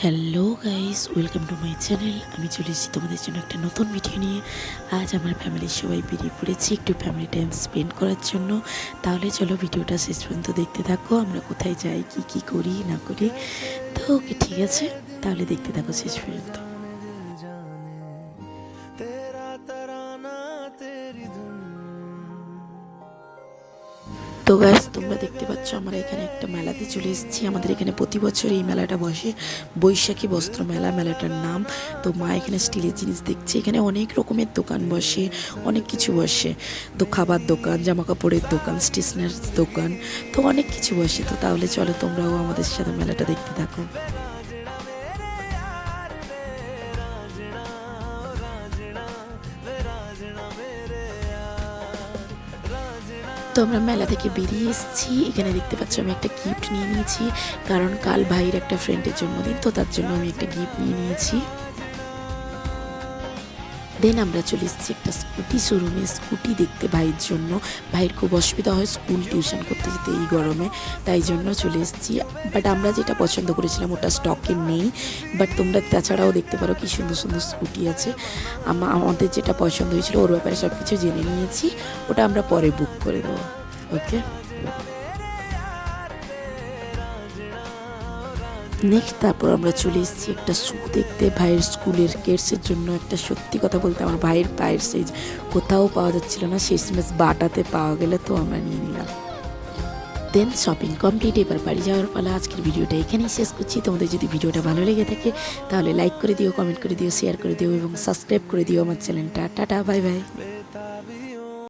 Hello guys, welcome to my channel. আমি চলে এসেছি তোমাদের জন্য একটা নতুন ভিডিও নিয়ে। আজ আমার ফ্যামিলির সবাই বেরিয়ে পড়েছি একটু ফ্যামিলি টাইম স্পেন্ড করার জন্য। তাহলে চলো ভিডিওটা শেষ পর্যন্ত দেখতে থাকো, আমরা কোথায় যাই, কি কি করি না করি। তো ওকে, ঠিক আছে, তাহলে দেখতে থাকো শেষ পর্যন্ত। তো গাইস, তোমরা দেখতে পাচ্ছ আমরা এখানে একটা মেলাতে চলে এসেছি। আমাদের এখানে প্রতি বছর এই মেলাটা বসে, বৈশাখী বস্ত্র মেলা মেলাটার নাম। তো মা এখানে স্টিলের জিনিস দেখছে। এখানে অনেক রকমের দোকান বসে, অনেক কিছু বসে। তো খাবার দোকান, জামা কাপড়ের দোকান, স্টেশনারি দোকান, তো অনেক কিছু বসে। তো তাহলে চলো তোমরাও আমাদের সাথে মেলাটা দেখতে থাকো। তো আমরা মেলা থেকে বেরিয়ে এসেছি। এখানে দেখতে পাচ্ছ আমি একটা গিফট নিয়ে নিয়েছি, কারণ কাল ভাইয়ের একটা ফ্রেন্ডের জন্মদিন, তো তার জন্য আমি একটা গিফট নিয়ে নিয়েছি। দেন আমরা চলে এসেছি একটা স্কুটি শোরুমে, স্কুটি দেখতে ভাইয়ের জন্য। ভাইয়ের খুব অসুবিধা হয় স্কুল টিউশন করতে যেতে এই গরমে, তাই জন্য চলে এসেছি। বাট আমরা যেটা পছন্দ করেছিলাম ওটা স্টকে নেই, বাট তোমরা তাছাড়াও দেখতে পারো কি সুন্দর সুন্দর স্কুটি আছে। আমাদের যেটা পছন্দ হয়েছিল ওর ব্যাপারে সব কিছু জেনে নিয়েছি, ওটা আমরা পরে বুক করে দেবো। ওকে, নেক্সট তারপর আমরা চলে এসেছি একটা শু দেখতে ভাইয়ের স্কুলের কেডসের জন্য। একটা সত্যি কথা বলতে আমার ভাইয়ের পায়ের সাইজ কোথাও পাওয়া যাচ্ছিল না, শেষমেশ বাটাতে পাওয়া গেলে তো আমরা নিয়ে নিলাম। দেন শপিং কমপ্লিট, এবার বাড়ি যাওয়ার পালা। আজকের ভিডিওটা এখানেই শেষ করছি। তোমাদের যদি ভিডিওটা ভালো লেগে থাকে তাহলে লাইক করে দিও, কমেন্ট করে দিও, শেয়ার করে দিও এবং সাবস্ক্রাইব করে দিও আমার চ্যানেলটা। Tata, bye bye.